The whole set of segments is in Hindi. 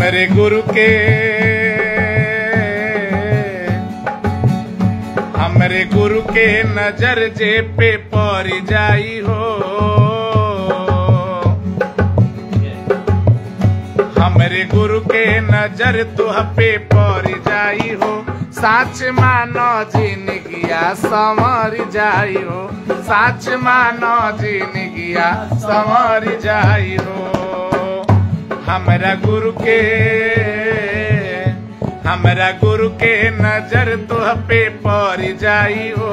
हमरे गुरु के नजर जे पे पड़ जाई हो, हमरे गुरु के नजर तुह पे पड़ जाई हो, साच मानो जिंदगिया संवर जाई हो, साच मानो जिंदगिया संवर जाई हो। हमरा गुरु के नजर तुह पे पड़ जाई हो,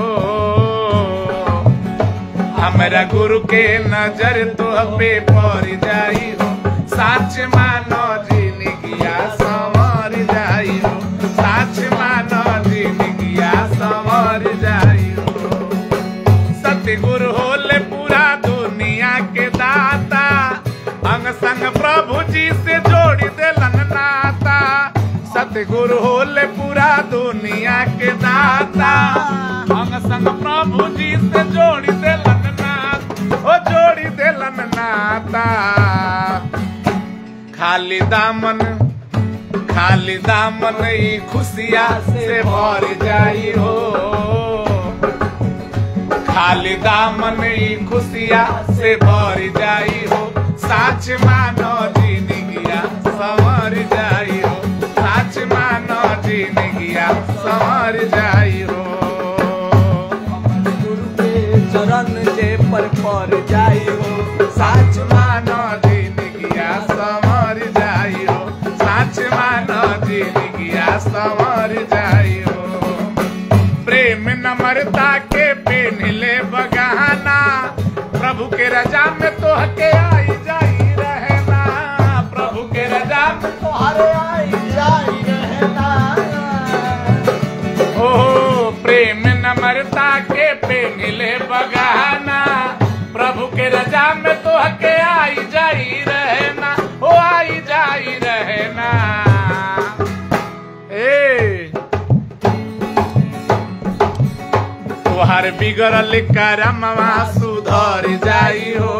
हमरा गुरु के नजर तुह पे पड़ जाई हो, साच मानो जिंदगिया संवर जाई हो, साच मानो जिंदगिया संवर जाई हो। सतगुरु होले पूरा दुनिया के दाता, अंग संग प्रभु जी से जोड़ी देलन नाता। सतगुरु होले पूरा दुनिया के दाता, अंग संग प्रभु जी से जोड़ी देलन नाता, ओ जोड़ी देलन नाता। खाली दामन ई खुशिया से भर जाई हो, खाली दामन ई खुशिया से भर जाई हो, साच मानो जिंदगिया संवर जाई हो, साच मानो जिंदगिया संवर जाई हो। गुरु के चरण जे पर पड़ जाई हो, साच मानो जिंदगिया संवर जाई हो, साच मानो जिंदगिया संवर जाई हो। प्रेम नम्रता के पेन्हले बगाना, प्रभु के रजा में तोहके आई जाई रहना, प्रभु के रजा में तोहरे आई जाई रहना। ओ प्रेम नम्रता के पेन्हले बगाना, प्रभु के रजा में तोहके आई जाई रहना, ओ आई जाई रहना। तोहर बिगड़ल करमवा सुधर जाई हो,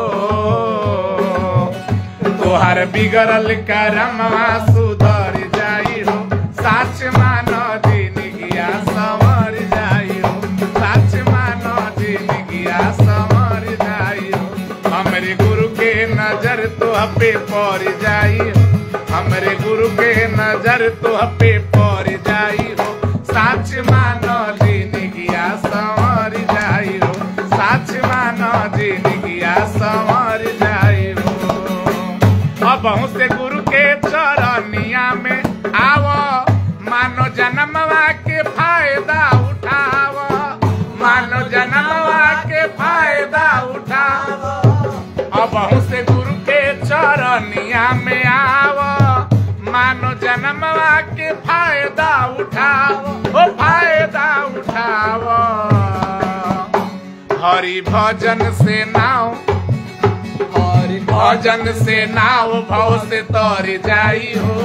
तोहर बिगड़ल करमवा सुधर जाई हो, साच मानो जिंदगिया संवर जाई हो, साच मानो जिंदगिया संवर जाई हो। हमरे गुरु के नजर तुह पे पड़ जाई हो, हमरे गुरु के नजर तुह पे पड़ जाई हो, साच मानो जिंदगिया संवर जाई हो, साच मानो जिंदगिया संवर जाई हो। अबहु से गुरु के चरनिया में आवो, मानो जन्मवा के फायदा उठावो, मानो जन्मवा के फायदा उठावो। अबहु से गुरु के चरनिया में आवो, मानो जन्मवा के फायदा उठाओ, ओ फायदा उठाओ। हरि भजन से नाव, हरि भजन से नाव भव से तर जाई हो,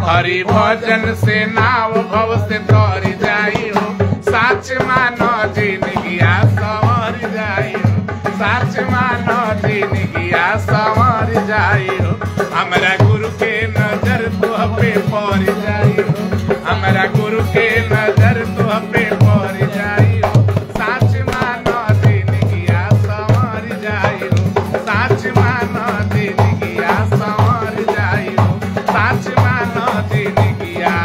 हरि भजन से नाव भव से तर जाई हो, साच मानो जिंदगिया संवर जाई हो, साच मानो जिंदगिया संवर जाई हो। हमरा गुरु के नजर तुह पे पड़ जाई हो, हमरा गुरु के नजर तुह पे पड़ जाई हो, साच मानो जिंदगिया संवर जाई हो, साच मानो जिंदगिया संवर जाई हो, साच मानो जिंदगिया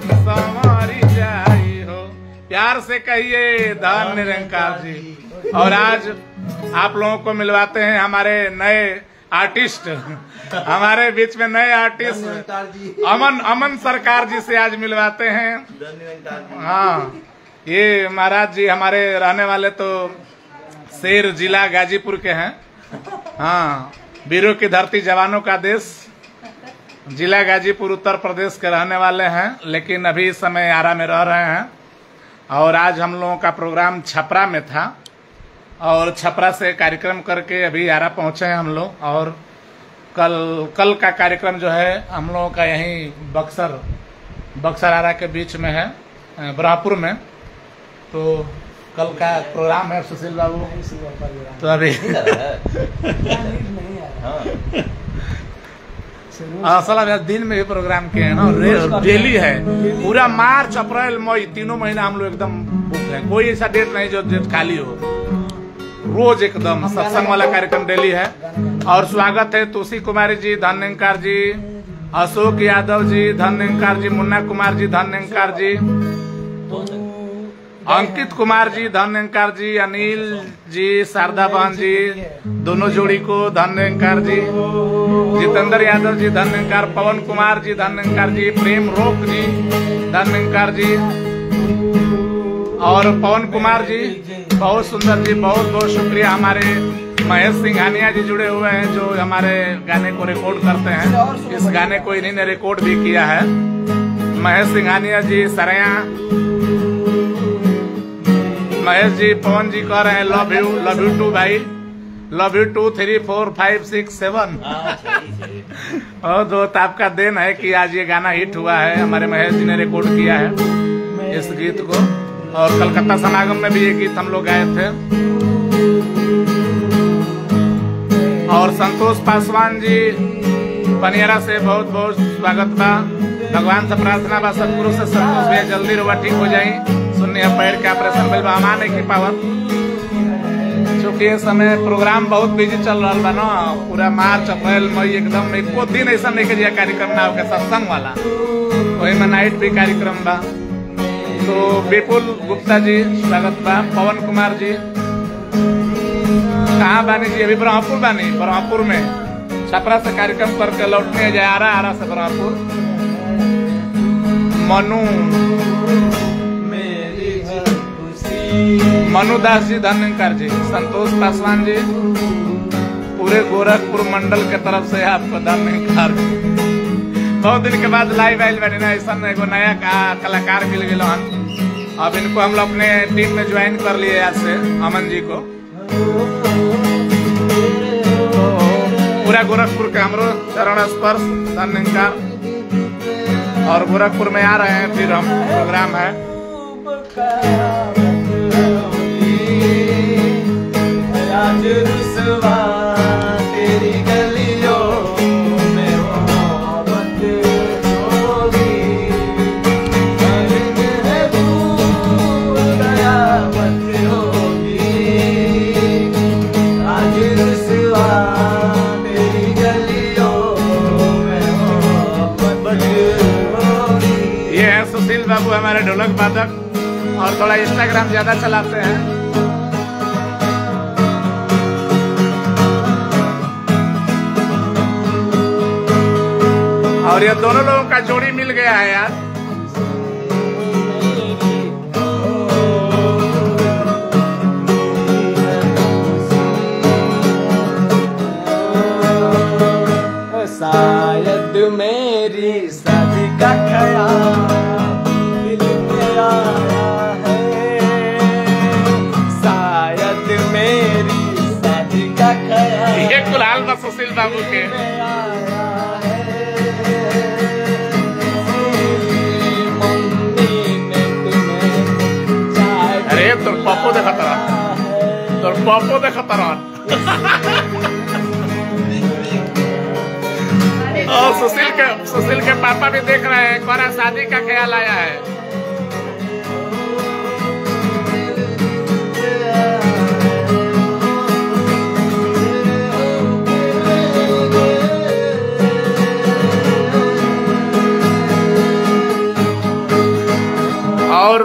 संवर जाई हो। प्यार से कहिए धन निरंकार जी। और आज आप लोगों को मिलवाते हैं हमारे नए आर्टिस्ट, हमारे बीच में नए आर्टिस्ट अमन सरकार जी से आज मिलवाते हैं। हाँ, ये महाराज जी हमारे रहने वाले तो शेर जिला गाजीपुर के हैं। हाँ, वीरों की धरती जवानों का देश, जिला गाजीपुर उत्तर प्रदेश के रहने वाले हैं, लेकिन अभी इस समय आरा में रह रहे हैं। और आज हम लोगों का प्रोग्राम छपरा में था और छपरा से कार्यक्रम करके अभी आरा पहुंचे हैं हम लोग। और कल का कार्यक्रम जो है हम लोगों का यहीं बक्सर आरा के बीच में है, ब्रह्मपुर में। तो कल का प्रोग्राम है सुशील बाबू, तो अभी असल में दिन में भी प्रोग्राम किए हैं ना, डेली है पूरा मार्च अप्रैल मई 3 महीना हम लोग एकदम बुक है। कोई ऐसा डेट नहीं जो डेट खाली हो, रोज एकदम सत्संग वाला कार्यक्रम डेली है। और स्वागत है तुलसी कुमारी जी, धन्यंकार जी, अशोक यादव जी, धन्यंकार जी, मुन्ना कुमार जी, धन्यंकार जी, अंकित कुमार जी, धन्यंकार जी, अनिल जी, शारदा बहन जी, दोनों जोड़ी को धन्यंकार जी, जितेंद्र यादव जी धन्यंकार, पवन कुमार जी धन्यंकार जी, प्रेम रोक जी धन्यंकार जी, और पवन कुमार जी बहुत सुंदर जी, बहुत बहुत शुक्रिया। हमारे महेश सिंघानिया जी जुड़े हुए हैं जो हमारे गाने को रिकॉर्ड करते हैं। इस गाने को इन्हीं ने रिकॉर्ड भी किया है। महेश सिंघानिया जी, सरया महेश जी, पवन जी कह रहे हैं लव यू टू भाई, लव यू 2 3 4 5 6 7। और दोस्त आपका देन है कि आज ये गाना हिट हुआ है। हमारे महेश जी ने रिकॉर्ड किया है इस गीत को, और कलकत्ता समागम में भी ये गीत हम लोग गाए थे। और संतोष पासवान जी पनियरा से बहुत बहुत स्वागत बा। भगवान से प्रार्थना बा सतगुरु से संतोष भैया जल्दी रुआ ठीक हो जाई। सुनिए पैर के ऑपरेशन बिल बा नहीं की पावर, क्योंकि इस समय प्रोग्राम बहुत बिजी चल रहा बा ना। पूरा मार्च अप्रैल मई एकदम एको दिन ऐसा नहीं के कार्यक्रम ना होगा सत्संग वाला, वही में नाइट भी कार्यक्रम बा। तो विपुल गुप्ता जी स्वागत बा। पवन कुमार जी कहाँ बानी जी? अभी ब्रह्मपुर बानी, ब्रह्मपुर में छपरा से कार्यक्रम करके लौटने जाए आरा से ब्रह्मपुर। मनु दास जी धन्यंकार जी, संतोष पासवान जी, पूरे गोरखपुर मंडल के तरफ से आपको धन्यंकार। बहुत दिन के बाद लाइव आयल बने ना, ऐसा एगो नया कलाकार मिल गए हन। अब इनको हम लोग अपने टीम में ज्वाइन कर लिए आज से, अमन जी को। तो पूरा गोरखपुर के हमरो चरण स्पर्श धन्यंकार। और गोरखपुर में आ रहे हैं, फिर हम प्रोग्राम है। तेरी गलियों में मोहब्बत होगी, कयामत होगी, आज रुसवा तेरी गलियों में मोहब्बत होगी। ये है सुशील बाबू हमारे ढोलक वादक, और थोड़ा इंस्टाग्राम ज्यादा चलाते हैं। और ये दोनों लोगों का जोड़ी मिल गया है यार। शायद मेरी शादी का ख्याल दिल में आया है, शायद मेरी शादी का ख्याल ये कुलाल बस सुशील बाबू के। तोर पापो देखा तरह, तोर पापो देखा तरह। और सुशील के पापा भी देख रहे हैं, कोरा शादी का ख्याल आया है। और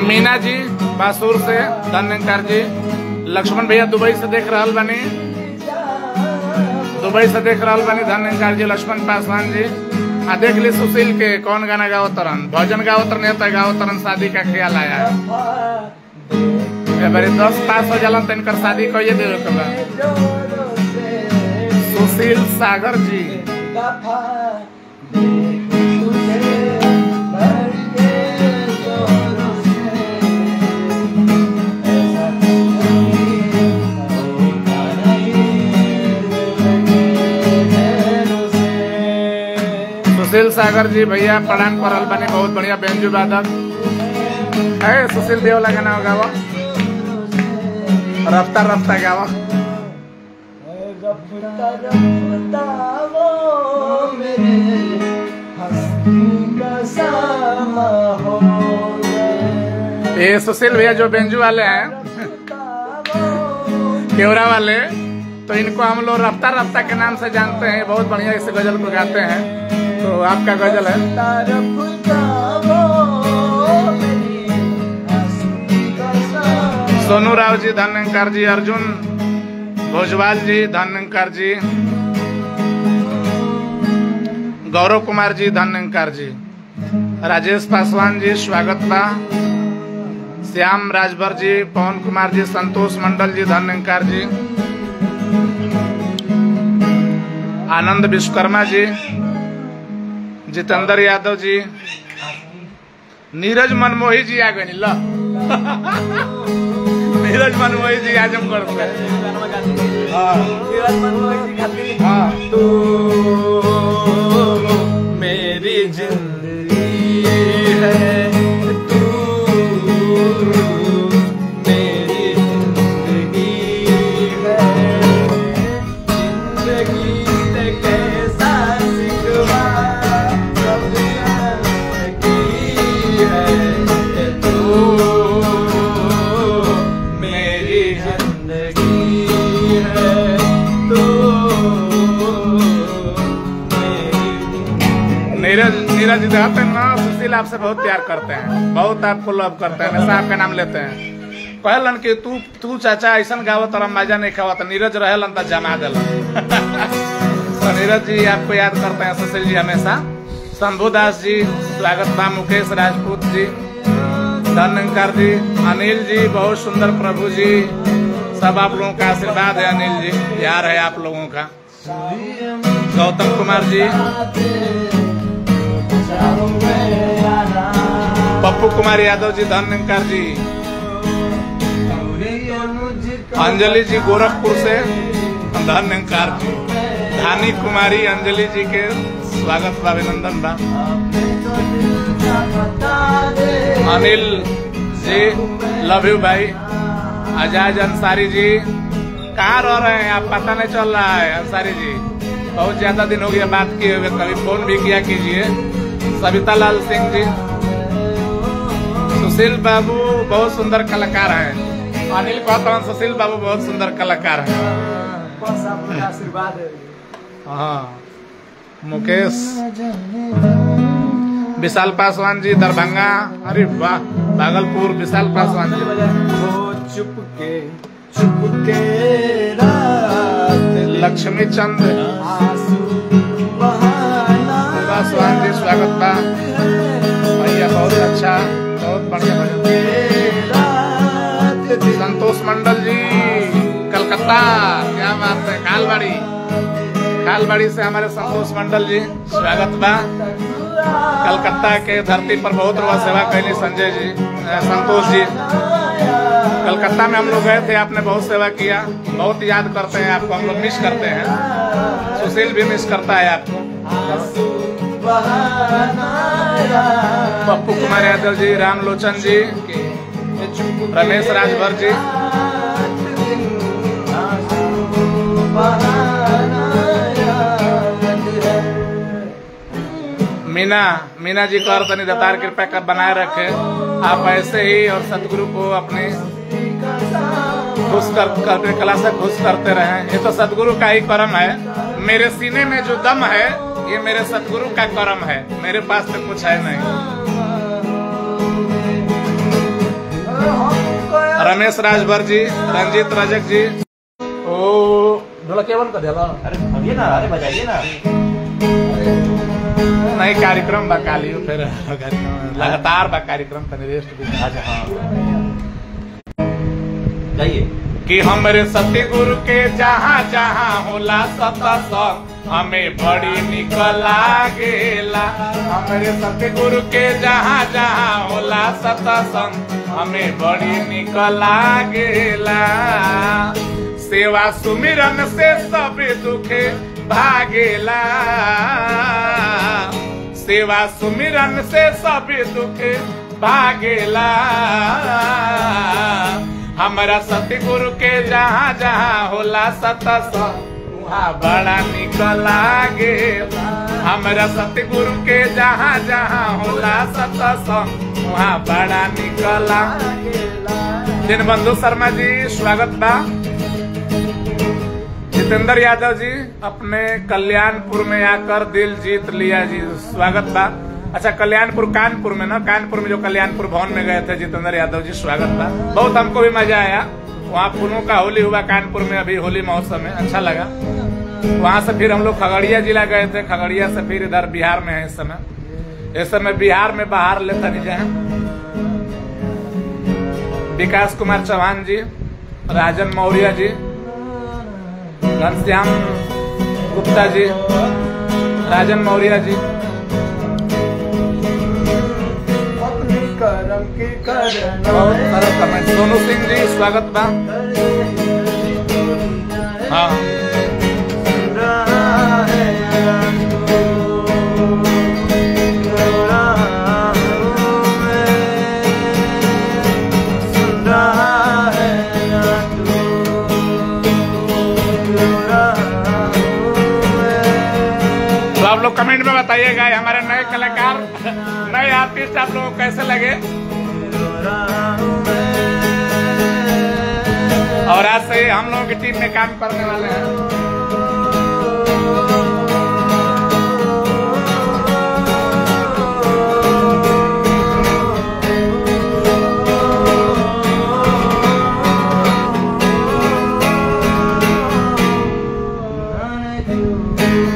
मीना जी बासूर से धन्यंकार जी, लक्ष्मण भैया दुबई से देख रहा बनी, दुबई से देख रहा बनी धन्यंकार जी, लक्ष्मण पासवान जी। आ देख ली सुशील के कौन गाना गाओ तरन, भजन गाओ तरन होता गाओ तरन शादी का ख्याल आया है। बारी 10 पास हो जालन तो इनकर शादी कहिए दे सुशील सागर जी। सुशील सागर जी भैया प्रणाम करल बने, बहुत बढ़िया बेंजू वादक है। सुशील देव लगाना होगा वो। रफ्ता रफ्ता गावा। रफ्ता रफ्ता वो मेरे हस्ती का सामा हो गए। ये सुशील भैया जो बेंजू वाले हैं, केवरा वाले, तो इनको हम लोग रफ्ता रफ्ता के नाम से जानते हैं। बहुत बढ़िया इस गजल को गाते हैं। तो आपका गजल है। सोनू राव जी धन्यंकार जी, अर्जुन भोजवाल जी धन्यंकार जी, गौरव कुमार जी धन्यंकार जी, राजेश पासवान जी स्वागत बा, श्याम राजभर जी, पवन कुमार जी, संतोष मंडल जी धन्यंकार जी, आनंद विश्वकर्मा जी, जितेंद्र यादव जी, नीरज मनमोही जी आ गए। ला नीरज मनमोही जी आजमगढ़ में। हाँ तू मेरी जिंदगी है, तू मेरी जिंदगी है, जिंदगी से कैसा सिकवा सब की है, तू मेरी जिंदगी है, तू नीरज जी कहते हैं ना, सुशील आपसे बहुत प्यार करते हैं, बहुत आपको लव करते हैं, हमेशा आपका नाम लेते हैं। कहलन कि तू चाचा ऐसा गावत तोरा मजा नहीं खावा, तो नीरज रहेलन तो जमा दिलन। तो नीरज जी आपको याद करते हैं सुशील जी हमेशा। शंभुदास जी स्वागत बा, मुकेश राजपूत जी धन्यंकार जी, अनिल जी बहुत सुंदर, प्रभु जी सब आप लोगों का आशीर्वाद है। अनिल जी प्यार है आप लोगों का। गौतम कुमार जी, पप्पू कुमार यादव जी धन्यंकार जी, अंजलि जी गोरखपुर से धन्यंकार जी, धानी कुमारी अंजलि जी के स्वागत बा, अभिनंदन बा। अनिल जी लव यू भाई। आजाद अंसारी जी कहाँ रह रहे हैं आप, पता नहीं चल रहा है अंसारी जी, बहुत ज्यादा दिन हो गया बात किए हुए, कभी फोन भी किया कीजिए। सविता लाल सिंह जी, सुशील बाबू बहुत सुंदर कलाकार हैं। अनिल कहता हूँ सुशील बाबू बहुत सुंदर कलाकार हैं। बस आपका आशीर्वाद है। हाँ मुकेश, विशाल पासवान जी दरभंगा, अरे वाह भागलपुर, विशाल पासवान जी। चुपके चुपके रात लक्ष्मी चंद आंसू बहाना पासवान जी स्वागत बा भैया, बहुत अच्छा, बहुत बढ़िया भजन। संतोष मंडल जी कलकत्ता, क्या बात है। खालबाड़ी से हमारे संतोष मंडल जी स्वागत बा। कलकत्ता के धरती पर बहुत रुआ सेवा कैली संजय जी, संतोष जी। कलकत्ता में हम लोग गए थे, आपने बहुत सेवा किया, बहुत याद करते हैं आपको, हम लोग मिस करते हैं। सुशील भी मिस करता है आपको। पप्पू कुमार यादव जी, रामलोचन जी, रमेश राजभर जी, मीना जी का तनी दातार कृपा कर बनाए रखे। आप ऐसे ही और सदगुरु को अपने खुश करते कला से खुश करते रहें। ये तो सदगुरु का ही कर्म है। मेरे सीने में जो दम है ये मेरे सदगुरु का कर्म है, मेरे पास तो कुछ है नहीं। रमेश राजभर जी, रंजीत रजक जी, ओ ढोलकिया बंद कर दिया। अरे बजाइए ना, अरे बजाइए ना। नहीं कार्यक्रम बकाली फिर लगातार बा कार्यक्रम का रेस्ट भी। अच्छा हाँ जाइए। कि हमरे सतगुरु के जहाँ जहाँ होला सत्संग हमें बड़ी निक लागेला। हमरे सतगुरु के जहाँ जहाँ होला सत्संग हमें बड़ी निक लागेला। सेवा सुमिरन से सब दुखे भागेला। सेवा सुमिरन से सब दुख भागेला। हमारा सतगुरु के जहाँ जहाँ होला सत्संग वहाँ बड़ा निक लागे। हमारा सतगुरु के जहाँ जहाँ होला सत्संग वहाँ बड़ा निक लागे। दीनबंधु शर्मा जी स्वागत बा। जितेंद्र यादव जी अपने कल्याणपुर में आकर दिल जीत लिया जी, स्वागत बा। अच्छा कल्याणपुर कानपुर में ना, कानपुर में जो कल्याणपुर भवन में गए थे जितेंद्र यादव जी, स्वागत बा। बहुत हमको भी मजा आया। वहाँ पुनों का होली हुआ कानपुर में अभी होली महोत्सव में, अच्छा लगा। वहाँ से फिर हम लोग खगड़िया जिला गए थे, खगड़िया से फिर इधर बिहार में है इस समय बिहार में बाहर लेता नहीं जाए। विकास कुमार चौहान जी, राजन मौर्य जी, घनश्याम गुप्ता जी, राजन मौर्य जी, करम की करना। बहुत सारा कमेंट। सोनू सिंह जी स्वागत बा। हाँ तो आप लोग कमेंट में बताइएगा हमारे नए कलाकार, नए आर्टिस्ट आप लोगों को कैसे लगे। और आज से हम लोगों की टीम में काम करने वाले हैं।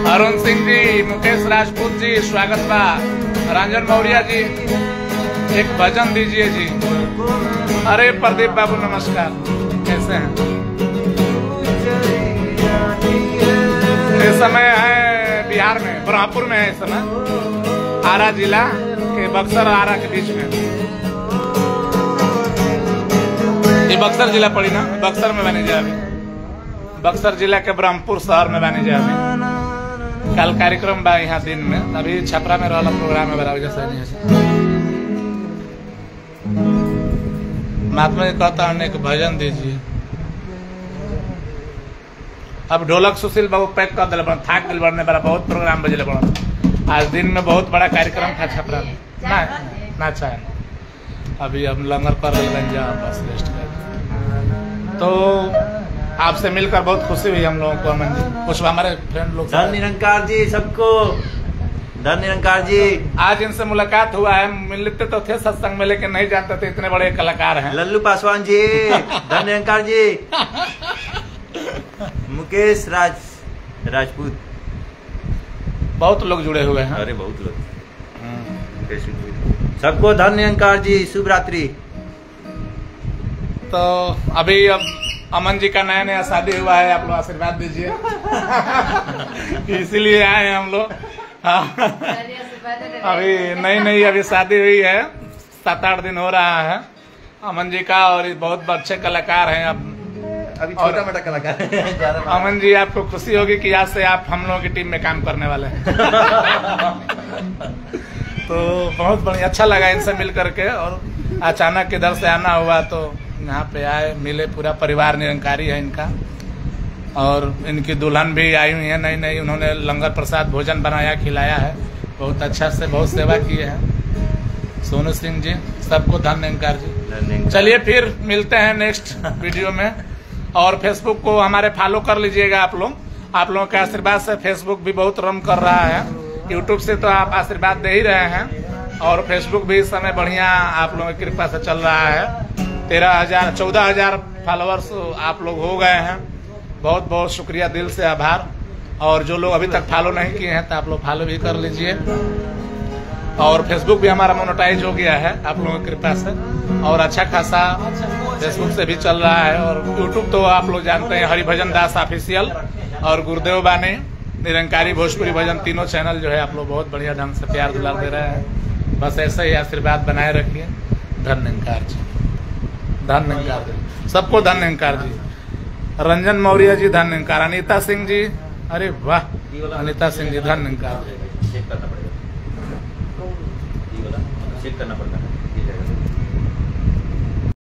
अरुण सिंह जी, मुकेश राजपूत जी स्वागत बा। रंजन मौर्य जी एक भजन दीजिए जी। अरे प्रदीप बाबू नमस्कार, कैसे हैं? इस समय है बिहार में, ब्रह्मपुर में है इस समय, आरा जिला के बक्सर आरा के बीच में। ये बक्सर जिला पड़ी ना, बक्सर में बनी जाए। बक्सर जिला के ब्रह्मपुर शहर में बनी जाए। कल कार्यक्रम बा यहाँ दिन में, अभी छपरा में रहला प्रोग्राम है बराबर जैसे नहीं है। महात्मा जी कहता है एक भजन दीजिए। अब ढोलक सुशील बाबू पैक कर दिल, थाक दिल बढ़ने बड़ा, बहुत प्रोग्राम बजले बड़ा। आज दिन में बहुत बड़ा कार्यक्रम था छपरा में ना चाहे। अभी हम लंगर कर जाओ बस रेस्ट कर। तो आपसे मिलकर बहुत खुशी हुई हम लोगों को। अमन जी, कुछ हमारे फ्रेंड लोग, धन निरंकार जी सबको, धन निरंकार जी। आज इनसे मुलाकात हुआ है, मिलते तो थे सत्संग में लेकिन नहीं जानते थे इतने बड़े कलाकार हैं। लल्लू पासवान जी, धन निरंकार जी, मुकेश राजपूत, बहुत लोग जुड़े हुए हैं। अरे बहुत लोग, सबको धन निरंकार जी, शुभ रात्रि। तो अभी अब अमन जी का नया नया शादी हुआ है, आप लोग आशीर्वाद दीजिए। इसीलिए आए हैं हम लोग। अभी नई अभी शादी हुई है, 7-8 दिन हो रहा है अमन जी का, और बहुत अच्छे कलाकार हैं। अब अभी छोटा मोटा कलाकार है। अमन जी आपको खुशी होगी कि आज से आप हम लोगों की टीम में काम करने वाले हैं। तो बहुत बढ़िया, अच्छा लगा इनसे मिल करके। और अचानक इधर से आना हुआ तो यहाँ पे आए, मिले। पूरा परिवार निरंकारी है इनका, और इनकी दुल्हन भी आई हुई है नई। उन्होंने लंगर प्रसाद भोजन बनाया, खिलाया है, बहुत अच्छा से, बहुत सेवा किए हैं। सोनू सिंह जी, सबको धन निरंकार जी। चलिए फिर मिलते हैं नेक्स्ट वीडियो में। और फेसबुक को हमारे फॉलो कर लीजिएगा आप लोग। आप लोगों के आशीर्वाद से फेसबुक भी बहुत रन कर रहा है। यूट्यूब से तो आप आशीर्वाद दे ही रहे हैं, और फेसबुक भी इस समय बढ़िया आप लोगों की कृपा से चल रहा है। 14,000 फॉलोअर्स आप लोग हो गए हैं। बहुत बहुत शुक्रिया, दिल से आभार। और जो लोग अभी तक फॉलो नहीं किए हैं तो आप लोग फॉलो भी कर लीजिए। और फेसबुक भी हमारा मोनेटाइज हो गया है आप लोगों की कृपा से, और अच्छा खासा फेसबुक से भी चल रहा है। और यूट्यूब तो आप लोग जानते हैं, हरिभजन दास ऑफिशियल और गुरुदेव बानी निरंकारी भोजपुरी भजन, तीनों चैनल जो है आप लोग बहुत बढ़िया ढंग से प्यार दुलार दे रहे हैं। बस ऐसे ही आशीर्वाद बनाए रखिए। धन निरंकार जी, धन निरंकार जी, सबको धन निरंकार जी। रंजन मौर्य जी धन निरंकार। अनीता सिंह जी, अरे वाह, अनीता सिंह जी धन निरंकार जी। चेक करना पड़ेगा, चेक करना पड़ता है।